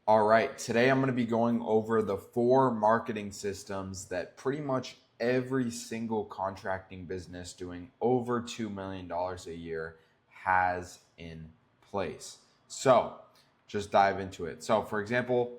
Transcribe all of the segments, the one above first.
All right, today I'm going to be going over the 4 marketing systems that pretty much every single contracting business doing over $2 million a year has in place. So just dive into it. So, for example,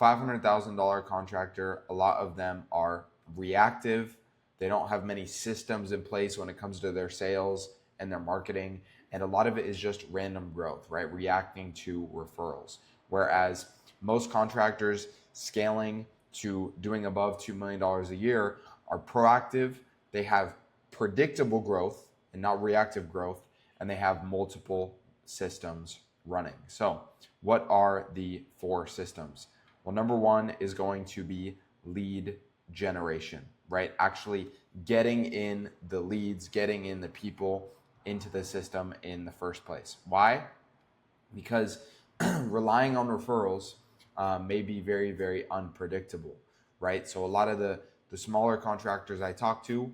$500,000 contractor, a lot of them are reactive. They don't have many systems in place when it comes to their sales and their marketing. And a lot of it is just random growth, right? Reacting to referrals. Whereas most contractors scaling to doing above $2 million a year are proactive. They have predictable growth and not reactive growth, and they have multiple systems running. So, what are the 4 systems? Well, number 1 is going to be lead generation, right? Actually getting in the leads, getting in the people into the system in the first place. Why? Because relying on referrals may be very, very unpredictable, right? So a lot of the smaller contractors I talk to,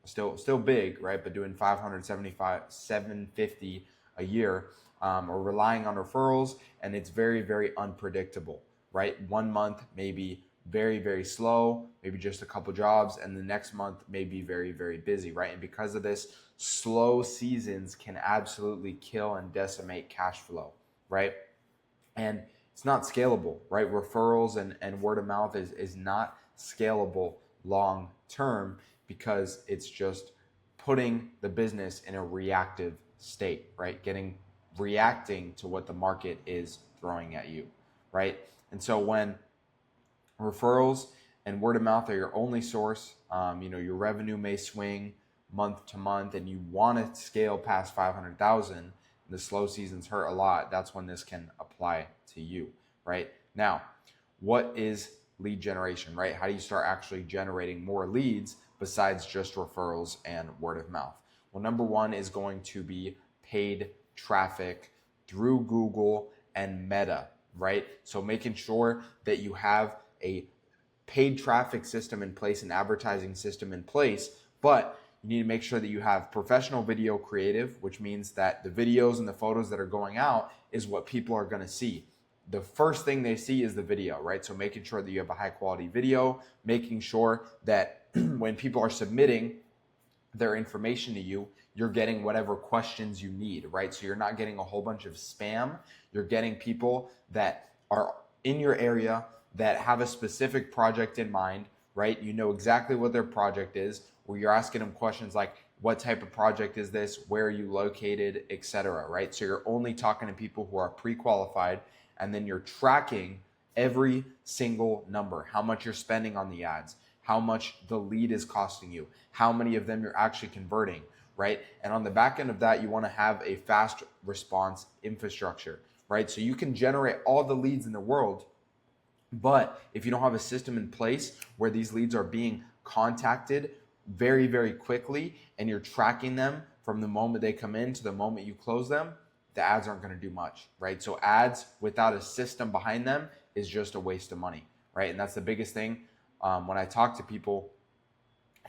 still big, right? But doing 575, 750 a year, are relying on referrals, and it's very, very unpredictable, right? 1 month may be very, very slow, maybe just a couple jobs, and the next month may be very, very busy, right? And because of this, slow seasons can absolutely kill and decimate cash flow, right? And it's not scalable, right? Referrals and word of mouth is not scalable long term because it's just putting the business in a reactive state, right? Reacting to what the market is throwing at you, right? And so when referrals and word of mouth are your only source, your revenue may swing month to month, and you want to scale past 500,000. The slow seasons hurt a lot. That's when this can apply to you, right? Now, what is lead generation, right? How do you start actually generating more leads besides just referrals and word of mouth? Well, number 1 is going to be paid traffic through Google and Meta, right? So making sure that you have a paid traffic system in place, an advertising system in place, but you need to make sure that you have professional video creative, which means that the videos and the photos that are going out is what people are going to see. The first thing they see is the video, right? So making sure that you have a high quality video, making sure that when people are submitting their information to you, you're getting whatever questions you need, right? So you're not getting a whole bunch of spam. You're getting people that are in your area that have a specific project in mind, right? You know exactly what their project is, where you're asking them questions like, what type of project is this? Where are you located, etc., right? So you're only talking to people who are pre-qualified, and then you're tracking every single number, how much you're spending on the ads, how much the lead is costing you, how many of them you're actually converting, right? And on the back end of that, you want to have a fast response infrastructure, right? So you can generate all the leads in the world, but if you don't have a system in place where these leads are being contacted very, very quickly, and you're tracking them from the moment they come in to the moment you close them, the ads aren't going to do much, right? So ads without a system behind them is just a waste of money, right? And that's the biggest thing when I talk to people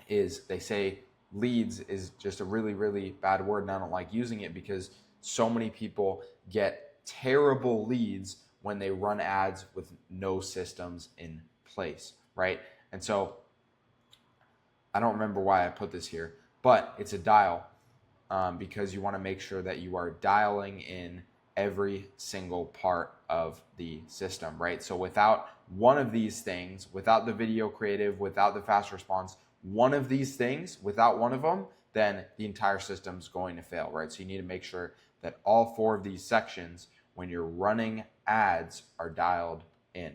is they say leads is just a really, really bad word, and I don't like using it because so many people get terrible leads when they run ads with no systems in place, right? And so I don't remember why I put this here, but it's a dial because you want to make sure that you are dialing in every single part of the system, right? So without one of these things, without the video creative, without the fast response, one of these things, without one of them, then the entire system's going to fail, right? So you need to make sure that all 4 of these sections, when you're running ads, are dialed in.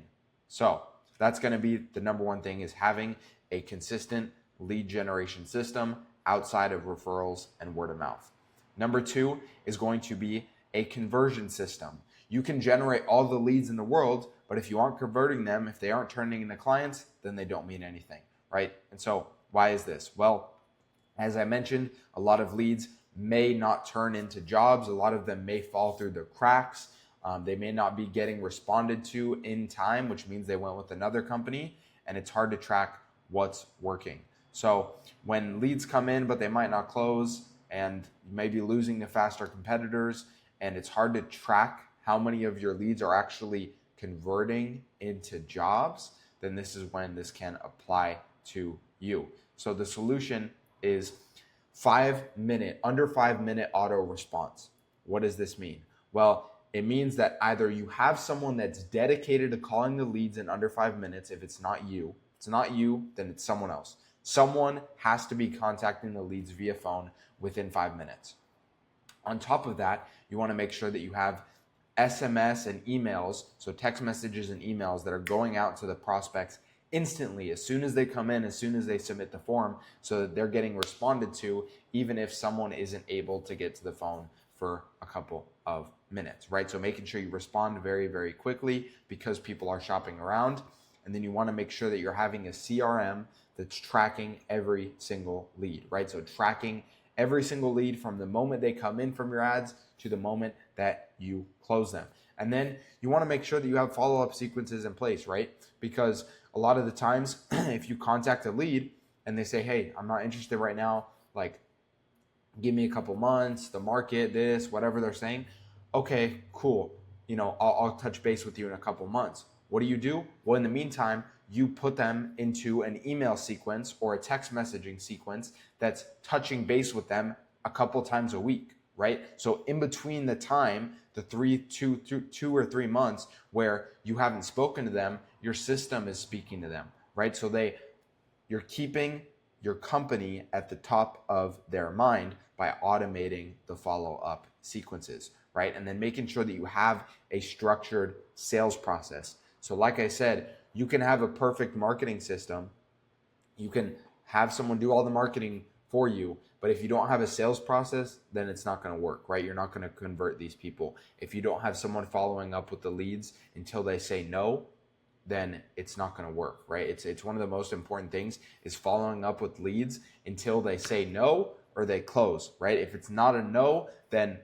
So that's going to be the number 1 thing, is having a consistent lead generation system outside of referrals and word of mouth. Number 2 is going to be a conversion system. You can generate all the leads in the world, but if you aren't converting them, if they aren't turning into clients, then they don't mean anything, right? And so why is this? Well, as I mentioned, a lot of leads may not turn into jobs. A lot of them may fall through the cracks. They may not be getting responded to in time, which means they went with another company, and it's hard to track what's working. So when leads come in, but they might not close, and you may be losing to faster competitors, and it's hard to track how many of your leads are actually converting into jobs, then this is when this can apply to you. So the solution is under 5 minute auto response. What does this mean? Well, it means that either you have someone that's dedicated to calling the leads in under 5 minutes. If it's not you, then it's someone else. Someone has to be contacting the leads via phone within 5 minutes. On top of that, you want to make sure that you have SMS and emails, so text messages and emails that are going out to the prospects instantly, as soon as they come in, as soon as they submit the form, so that they're getting responded to, even if someone isn't able to get to the phone for a couple of minutes, right? So making sure you respond very, very quickly because people are shopping around. And then you want to make sure that you're having a CRM that's tracking every single lead, right? So tracking every single lead from the moment they come in from your ads to the moment that you close them. And then you want to make sure that you have follow-up sequences in place, right? Because a lot of the times, if you contact a lead and they say, hey, I'm not interested right now, like, give me a couple months, the market, this, whatever they're saying. Okay, cool. I'll touch base with you in a couple months. What do? Well, in the meantime, you put them into an email sequence or a text messaging sequence that's touching base with them a couple times a week, right? So in between the time, the 2 or 3 months where you haven't spoken to them, your system is speaking to them, right? So you're keeping your company at the top of their mind by automating the follow-up sequences, right? And then making sure that you have a structured sales process. So like I said, you can have a perfect marketing system. You can have someone do all the marketing for you, but if you don't have a sales process, then it's not going to work, right? You're not going to convert these people. If you don't have someone following up with the leads until they say no, then it's not going to work, right? It's one of the most important things is following up with leads until they say no or they close, right? If it's not a no, then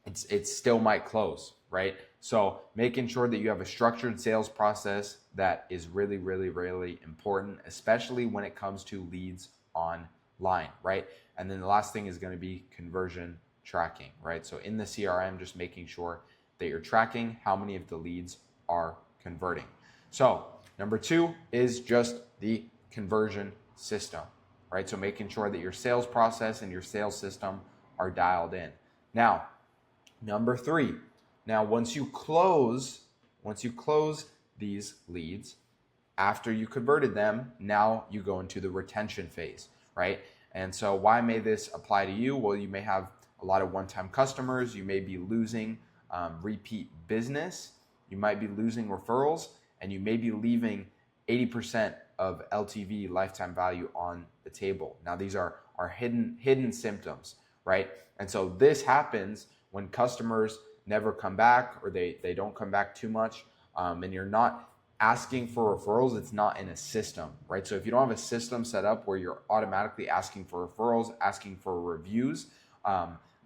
it still might close, right? So making sure that you have a structured sales process that is really, really, really important, especially when it comes to leads online, right? And then the last thing is going to be conversion tracking, right? So in the CRM, just making sure that you're tracking how many of the leads are converting. So number 2 is just the conversion system, right? So making sure that your sales process and your sales system are dialed in. Now, number 3, now once you close these leads, after you converted them, now you go into the retention phase, right? And so why may this apply to you? Well, you may have a lot of one-time customers. You may be losing repeat business. You might be losing referrals, and you may be leaving 80% of LTV, lifetime value, on the table. Now, these are hidden symptoms, right? And so this happens when customers never come back, or they don't come back too much, and you're not asking for referrals. It's not in a system, right? So if you don't have a system set up where you're automatically asking for referrals, asking for reviews,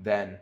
then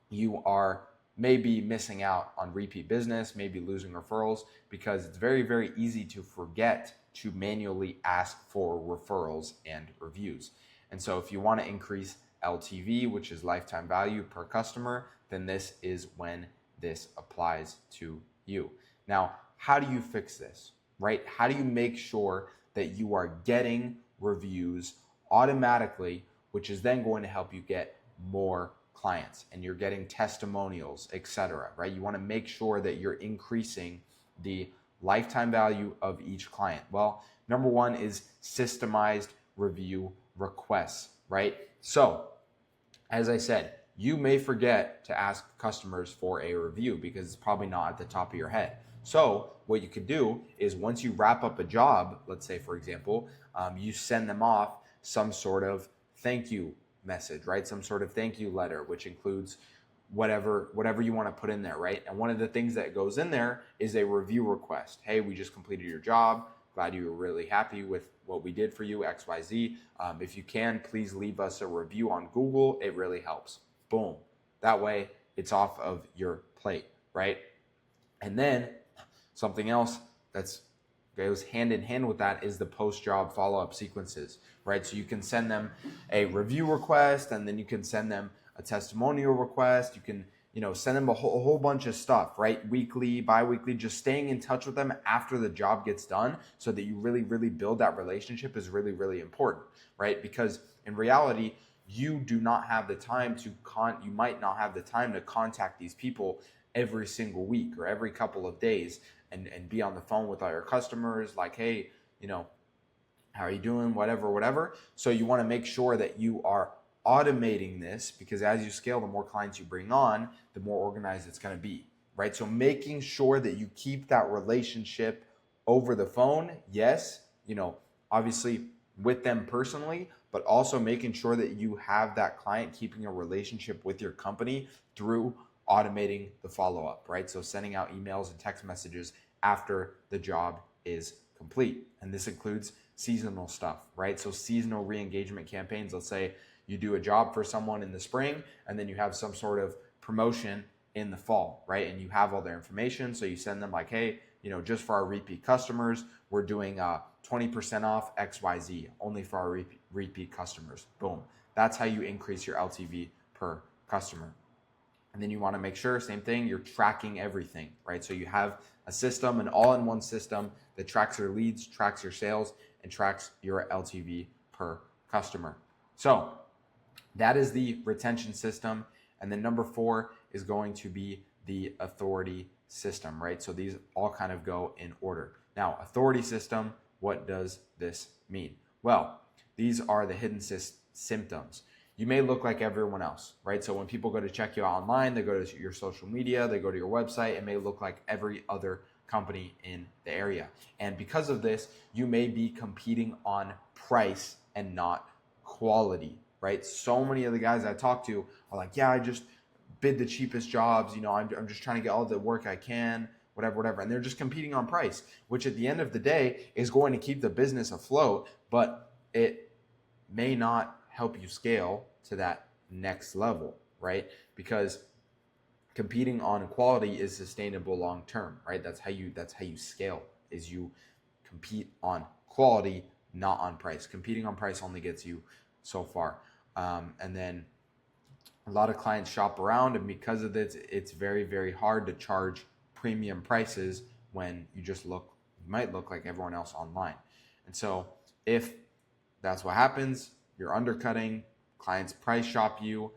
you are maybe missing out on repeat business, maybe losing referrals, because it's very, very easy to forget to manually ask for referrals and reviews. And so if you want to increase LTV, which is lifetime value per customer, then this is when this applies to you. Now, how do you fix this, right? How do you make sure that you are getting reviews automatically, which is then going to help you get more clients, and you're getting testimonials, etc., right? You want to make sure that you're increasing the lifetime value of each client. Well, number 1 is systemized review requests, right? So, as I said, you may forget to ask customers for a review because it's probably not at the top of your head. So what you could do is, once you wrap up a job, let's say, for example, you send them off some sort of thank you message, right? Some sort of thank you letter, which includes whatever you want to put in there, right? And one of the things that goes in there is a review request. Hey, we just completed your job. Glad you were really happy with what we did for you, XYZ. If you can, please leave us a review on Google. It really helps. Boom. That way it's off of your plate, right? And then something else that goes hand in hand with that is the post-job follow-up sequences, right? So you can send them a review request, and then you can send them a testimonial request. You send them a whole bunch of stuff, right? Weekly, bi-weekly, just staying in touch with them after the job gets done so that you really, really build that relationship is really, really important, right? Because in reality, you do not have the time you might not have the time to contact these people every single week or every couple of days and be on the phone with all your customers like, hey, how are you doing? Whatever. So you want to make sure that you are automating this, because as you scale, the more clients you bring on, the more organized it's going to be, right? So making sure that you keep that relationship over the phone, yes, obviously with them personally, but also making sure that you have that client keeping a relationship with your company through automating the follow-up, right? So sending out emails and text messages after the job is complete. And this includes seasonal stuff, right? So seasonal re-engagement campaigns. Let's say you do a job for someone in the spring and then you have some sort of promotion in the fall, right? And you have all their information. So you send them like, hey, just for our repeat customers, we're doing 20% off XYZ only for our repeat customers. Boom. That's how you increase your LTV per customer. And then you want to make sure, same thing, you're tracking everything, right? So you have a system, an all-in-one system that tracks your leads, tracks your sales, and tracks your LTV per customer. So that is the retention system. And then number 4 is going to be the authority system, right? So these all kind of go in order. Now, authority system, what does this mean? Well, these are the hidden symptoms. You may look like everyone else, right? So when people go to check you out online, they go to your social media, they go to your website, it may look like every other company in the area. And because of this, you may be competing on price and not quality, right? So many of the guys I talk to are like, yeah, I just bid the cheapest jobs. I'm just trying to get all the work I can, whatever. And they're just competing on price, which at the end of the day is going to keep the business afloat, but it may not help you scale to that next level, right? Because competing on quality is sustainable long term, right? That's how you scale, is you compete on quality, not on price. Competing on price only gets you so far. And then a lot of clients shop around, and because of this, it's very, very hard to charge premium prices when you might look like everyone else online. And so if that's what happens, you're undercutting, clients price shop you,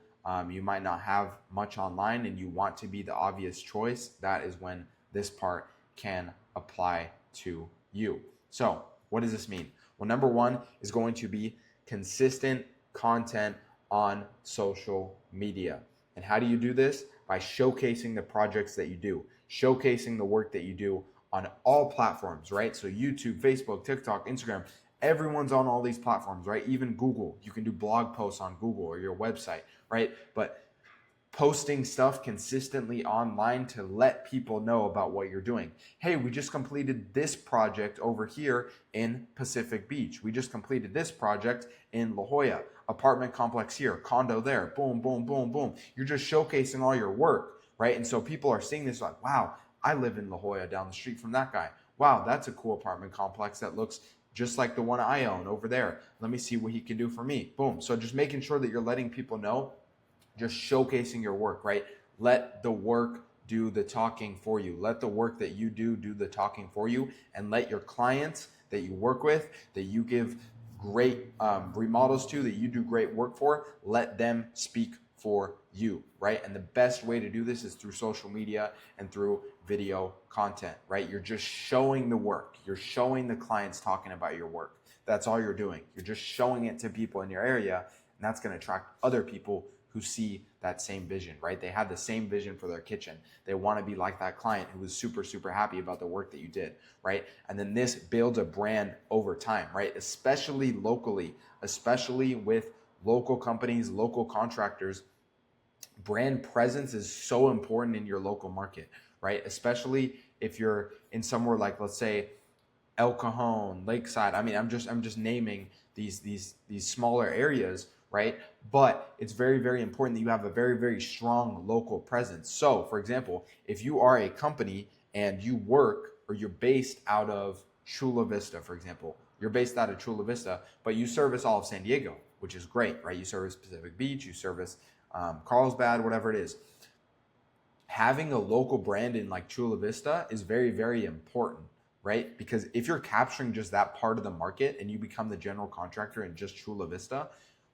you might not have much online and you want to be the obvious choice, that is when this part can apply to you. So what does this mean? Well, number 1 is going to be consistent content on social media. And how do you do this? By showcasing the projects that you do, showcasing the work that you do on all platforms, right? So YouTube, Facebook, TikTok, Instagram, everyone's on all these platforms, right? Even Google, you can do blog posts on Google or your website, right? But posting stuff consistently online to let people know about what you're doing. Hey, we just completed this project over here in Pacific Beach. We just completed this project in La Jolla, apartment complex here, condo there, boom, boom, boom, boom. You're just showcasing all your work, right? And so people are seeing this like, wow, I live in La Jolla down the street from that guy. Wow, that's a cool apartment complex that looks just like the one I own over there. Let me see what he can do for me. Boom. So just making sure that you're letting people know, just showcasing your work, right? Let the work do the talking for you. Let the work that you do the talking for you, and let your clients that you work with, that you give great remodels to, that you do great work for, let them speak for you, right? And the best way to do this is through social media and through video content, right? You're just showing the work. You're showing the clients talking about your work. That's all you're doing. You're just showing it to people in your area, and that's going to attract other people who see that same vision, right? They have the same vision for their kitchen. They want to be like that client who was super, super happy about the work that you did, right? And then this builds a brand over time, right? Especially locally, especially with local companies, local contractors. Brand presence is so important in your local market, right? Especially if you're in somewhere like, let's say, El Cajon, Lakeside. I mean, I'm just naming these smaller areas, right? But it's very, very important that you have a very, very strong local presence. So, for example, if you are a company and you work or you're based out of Chula Vista, for example, you're based out of Chula Vista, but you service all of San Diego, which is great, right? You service Pacific Beach, you service Carlsbad, whatever it is. having a local brand in like Chula Vista is very, very important, right? Because if you're capturing just that part of the market and you become the general contractor in just Chula Vista,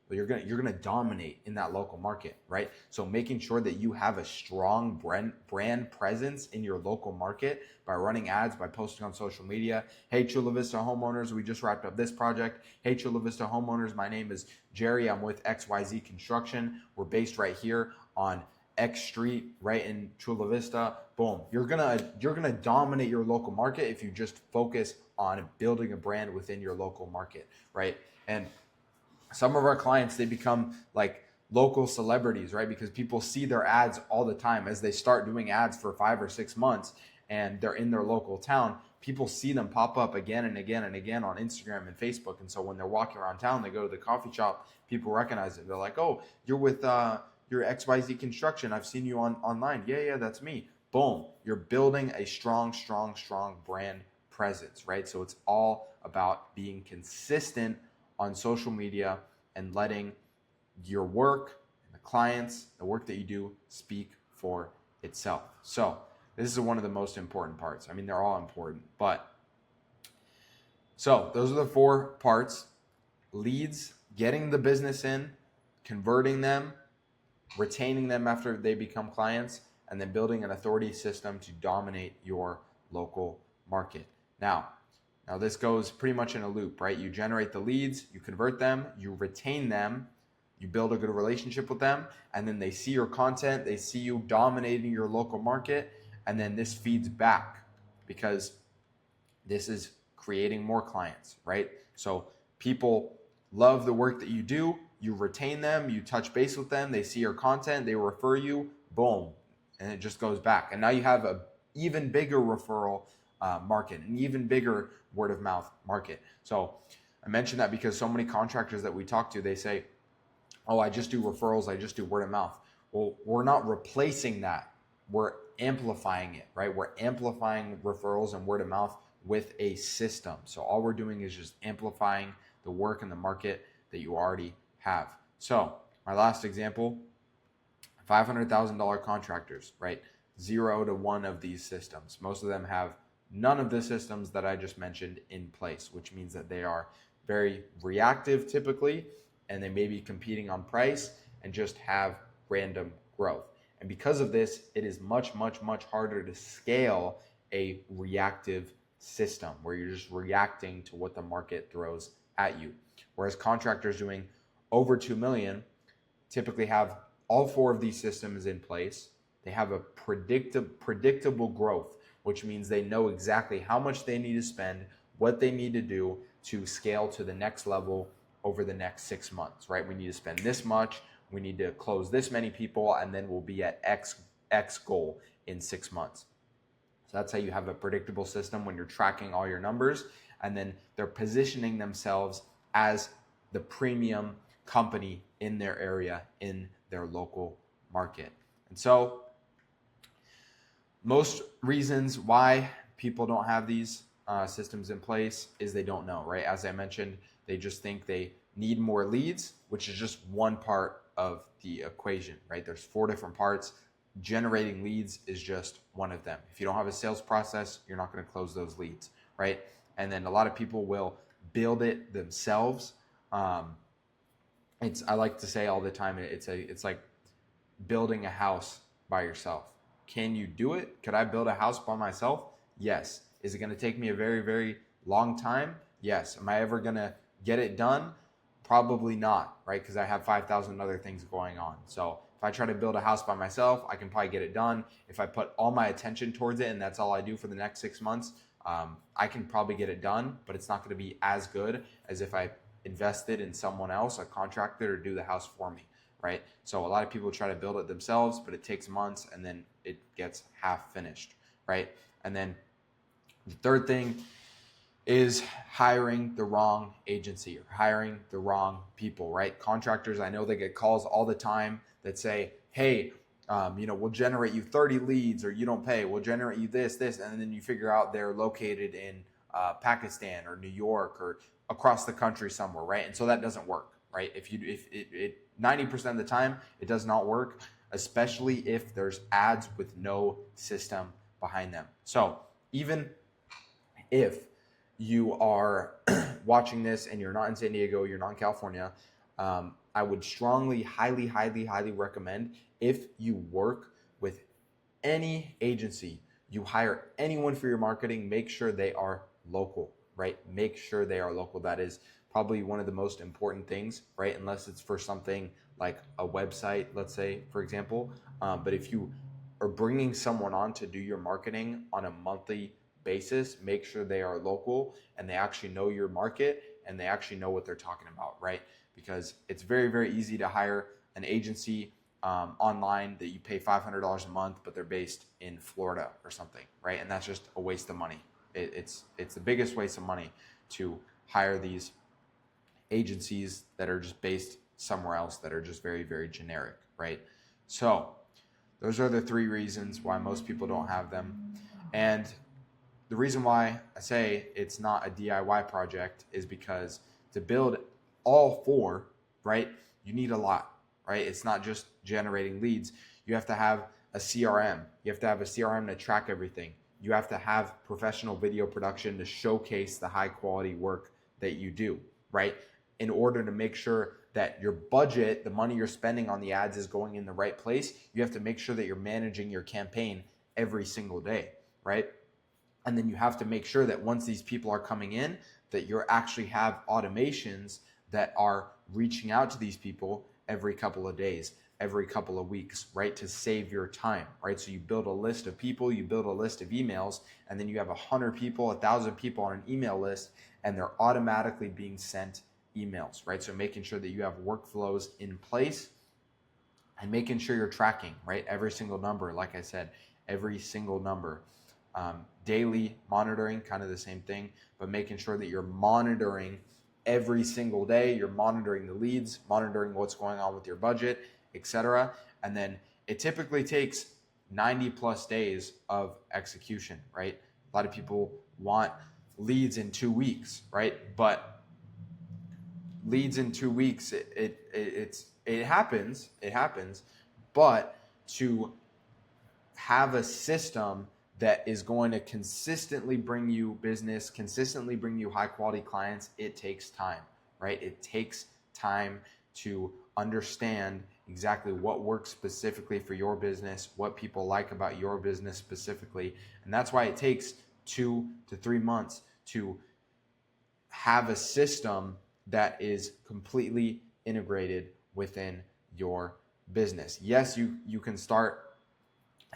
well, you're gonna dominate in that local market, right? So making sure that you have a strong brand presence in your local market by running ads, by posting on social media. Hey, Chula Vista homeowners, we just wrapped up this project. Hey, Chula Vista homeowners, my name is Jerry. I'm with XYZ Construction. We're based right here on X Street, right in Chula Vista. Boom. You're gonna dominate your local market if you just focus on building a brand within your local market, right? And some of our clients, they become like local celebrities, right? Because people see their ads all the time as they start doing ads for 5 or 6 months and they're in their local town. People see them pop up again and again and again on Instagram and Facebook. And so when they're walking around town, they go to the coffee shop, people recognize it. They're like, oh, you're with your XYZ Construction. I've seen you online. Yeah, that's me. Boom. You're building a strong brand presence, right? So it's all about being consistent on social media and letting your work, the clients, the work that you do speak for itself. So this is one of the most important parts. I mean, they're all important, but so those are the 4 parts: leads, getting the business in, converting them, retaining them after they become clients, and then building an authority system to dominate your local market. Now this goes pretty much in a loop, right? You generate the leads, you convert them, you retain them, you build a good relationship with them, and then they see your content, they see you dominating your local market, and then this feeds back because this is creating more clients, right? So people love the work that you do, you retain them, you touch base with them, they see your content, they refer you, boom, and it just goes back. And now you have a even bigger referral market, an even bigger word of mouth market. So I mentioned that because so many contractors that we talk to, they say, oh, I just do referrals, I just do word of mouth. Well, we're not replacing that. We're amplifying it, right? We're amplifying referrals and word of mouth with a system. So all we're doing is just amplifying the work in the market that you already have. So my last example, $500,000 contractors, right? 0 to 1 of these systems. Most of them have none of the systems that I just mentioned in place, which means that they are very reactive typically, and they may be competing on price and just have random growth. And because of this, it is much harder to scale a reactive system where you're just reacting to what the market throws at you. Whereas contractors doing over 2 million typically have all 4 of these systems in place. They have a predictable growth, which means they know exactly how much they need to spend, what they need to do to scale to the next level over the next 6 months, right? We need to spend this much, we need to close this many people, and then we'll be at X goal in 6 months. So that's how you have a predictable system when you're tracking all your numbers, and then they're positioning themselves as the premium company in their area, in their local market. And so most reasons why people don't have these systems in place is they don't know, right? As I mentioned, they just think they need more leads, which is just one part of the equation, right? There's 4 different parts. Generating leads is just one of them. If you don't have a sales process, you're not going to close those leads, right? And then a lot of people will build it themselves. I like to say all the time, it's like building a house by yourself. Can you do it? Could I build a house by myself? Yes. Is it going to take me a very, very long time? Yes. Am I ever going to get it done? Probably not, right? Because I have 5,000 other things going on. So if I try to build a house by myself, I can probably get it done. If I put all my attention towards it and that's all I do for the next 6 months, I can probably get it done, but it's not going to be as good as if I invested in someone else, a contractor, to do the house for me, right? So a lot of people try to build it themselves, but it takes months and then it gets half finished, right? And then the third thing is hiring the wrong agency or hiring the wrong people, right? Contractors, I know they get calls all the time that say, hey, we'll generate you 30 leads or you don't pay. We'll generate you this, and then you figure out they're located in Pakistan or New York or across the country somewhere, right? And so that doesn't work, right? If 90% of the time it does not work, especially if there's ads with no system behind them. So even if you are watching this and you're not in San Diego, you're not in California, I would strongly, highly recommend, if you work with any agency, you hire anyone for your marketing, make sure they are local, right? Make sure they are local. That is probably one of the most important things, right? Unless it's for something like a website, let's say, for example. But if you are bringing someone on to do your marketing on a monthly basis, make sure they are local and they actually know your market and they actually know what they're talking about, right? Because it's very easy to hire an agency online that you pay $500 a month, but they're based in Florida or something, right? And that's just a waste of money. It's the biggest waste of money to hire these agencies that are just based somewhere else that are just very generic, right? So those are the 3 reasons why most people don't have them. And the reason why I say it's not a DIY project is because to build all 4, right, you need a lot, right? It's not just generating leads. You have to have a CRM. You have to have a CRM to track everything. You have to have professional video production to showcase the high quality work that you do, right? In order to make sure that your budget, the money you're spending on the ads, is going in the right place, you have to make sure that you're managing your campaign every single day, right? And then you have to make sure that once these people are coming in, that you actually have automations that are reaching out to these people every couple of days, every couple of weeks, right? To save your time, right? So you build a list of people, you build a list of emails, and then you have 100 people, 1,000 people on an email list, and they're automatically being sent emails, right? So making sure that you have workflows in place and making sure you're tracking, right? Every single number, like I said, every single number. Daily monitoring, kind of the same thing, but making sure that you're monitoring every single day, you're monitoring the leads, monitoring what's going on with your budget, etc. And then it typically takes 90 plus days of execution, right? A lot of people want leads in 2 weeks, right? But leads in 2 weeks, it happens, but to have a system that is going to consistently bring you business, consistently bring you high quality clients, it takes time, right? It takes time to understand exactly what works specifically for your business, what people like about your business specifically. And that's why it takes 2 to 3 months to have a system that is completely integrated within your business. Yes, you can start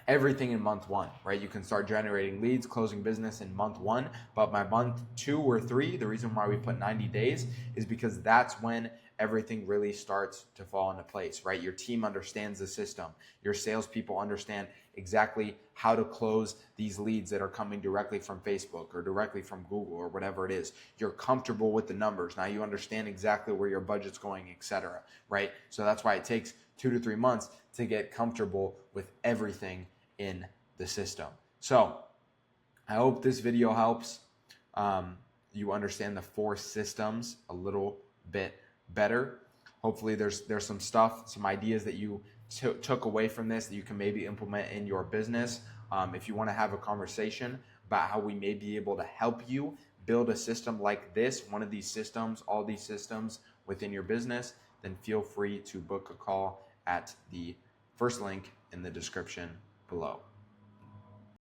everything in month 1, right? You can start generating leads, closing business in month 1, but by month 2 or 3, the reason why we put 90 days is because that's when everything really starts to fall into place, right? Your team understands the system. Your salespeople understand exactly how to close these leads that are coming directly from Facebook or directly from Google or whatever it is. You're comfortable with the numbers. Now you understand exactly where your budget's going, etc., right? So that's why it takes 2 to 3 months to get comfortable with everything in the system. So I hope this video helps you understand the 4 systems a bit better. Hopefully there's some stuff, some ideas that you took away from this that you can maybe implement in your business. If you want to have a conversation about how we may be able to help you build a system like this, one of these systems, all these systems within your business, then feel free to book a call at the first link in the description below.